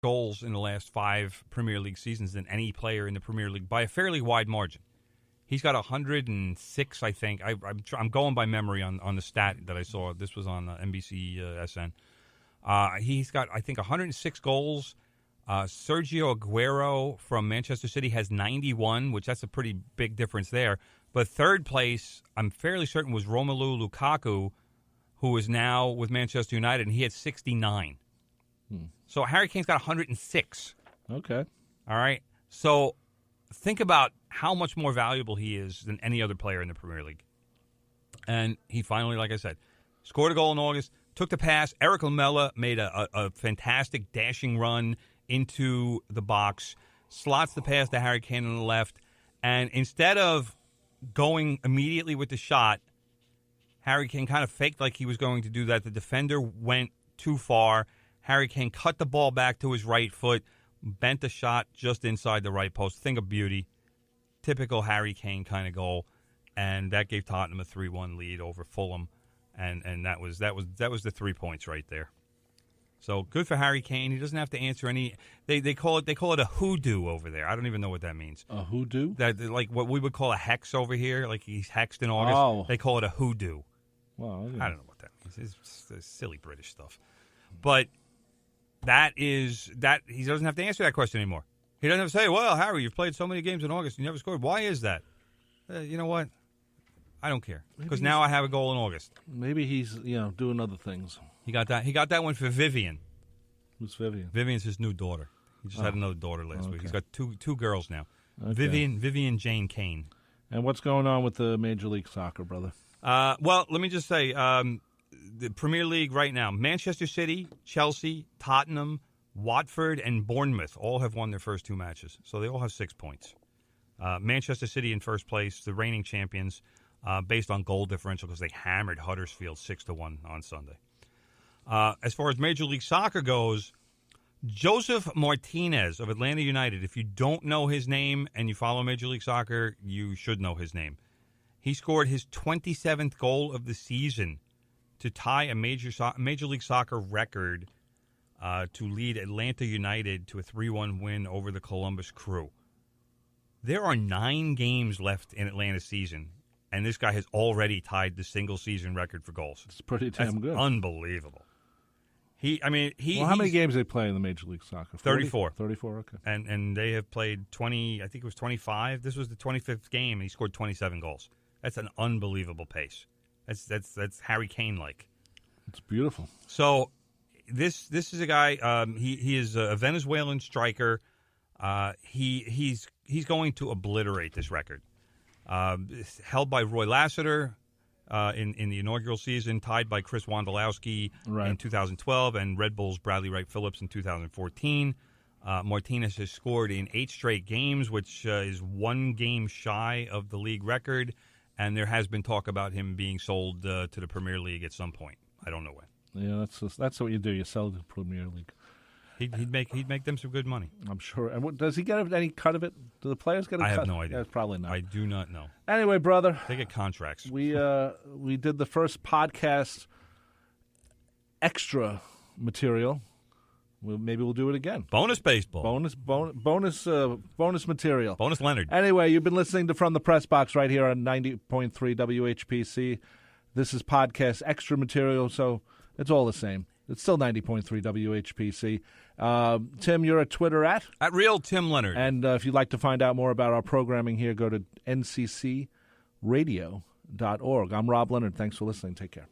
goals in the last 5 Premier League seasons than any player in the Premier League by a fairly wide margin. He's got 106, I think. I'm going by memory on the stat that I saw. This was on NBC SN. He's got, I think, 106 goals. Sergio Aguero from Manchester City has 91, which that's a pretty big difference there. But third place, I'm fairly certain, was Romelu Lukaku, who is now with Manchester United, and he had 69. So Harry Kane's got 106. Okay. All right. So think about how much more valuable he is than any other player in the Premier League. And he finally, like I said, scored a goal in August, took the pass. Eric Lamela made a fantastic dashing run into the box, slots the pass to Harry Kane on the left, and instead of going immediately with the shot, Harry Kane kind of faked like he was going to do that. The defender went too far. Harry Kane cut the ball back to his right foot, bent the shot just inside the right post. Thing of beauty. Typical Harry Kane kind of goal. And that gave Tottenham a 3-1 lead over Fulham. And that was the 3 points right there. So good for Harry Kane. He doesn't have to answer any. They call it a hoodoo over there. I don't even know what that means. A hoodoo? That like what we would call a hex over here. Like he's hexed in August. Oh. They call it a hoodoo. Well, I don't know what that means. It's silly British stuff. But that is that he doesn't have to answer that question anymore. He doesn't have to say, "Well, Harry, you've played so many games in August, you never scored. Why is that?" You know what? I don't care because now I have a goal in August. Maybe he's doing other things. He got that one for Vivian. Who's Vivian? Vivian's his new daughter. He just had another daughter last week. He's got two girls now. Okay. Vivian Jane Kane. And what's going on with the Major League Soccer, brother? Well, let me just say, the Premier League right now, Manchester City, Chelsea, Tottenham, Watford, and Bournemouth all have won their first 2 matches. So they all have 6 points. Manchester City in first place, the reigning champions, based on goal differential because they hammered Huddersfield 6-1 on Sunday. As far as Major League Soccer goes, Joseph Martinez of Atlanta United, if you don't know his name and you follow Major League Soccer, you should know his name. He scored his 27th goal of the season to tie a Major League Soccer record to lead Atlanta United to a 3-1 win over the Columbus Crew. There are 9 games left in Atlanta's season, and this guy has already tied the single-season record for goals. It's pretty damn good. Unbelievable. How many games they play in the Major League Soccer? 34. 34, okay. And they have played 20, I think it was 25. This was the 25th game, and he scored 27 goals. That's an unbelievable pace. That's Harry Kane-like. It's beautiful. So this is a guy, he is a Venezuelan striker. He's going to obliterate this record. Held by Roy Lassiter in the inaugural season, tied by Chris Wondolowski in 2012, and Red Bull's Bradley Wright Phillips in 2014. Martinez has scored in 8 straight games, which is 1 game shy of the league record, and there has been talk about him being sold to the Premier League at some point. I don't know when. Yeah, that's what you do. You sell the Premier League. He'd make them some good money. I'm sure. And does he get any cut of it? Do the players get a cut? I have no idea. Yeah, probably not. I do not know. Anyway, brother. They get contracts. We did the first podcast extra material. Maybe we'll do it again. Bonus baseball. Bonus material. Bonus Leonard. Anyway, you've been listening to From the Press Box right here on 90.3 WHPC. This is podcast extra material, so it's all the same. It's still 90.3 WHPC. Tim, you're at Twitter at Real Tim Leonard. And if you'd like to find out more about our programming here, go to nccradio.org. I'm Rob Leonard. Thanks for listening. Take care.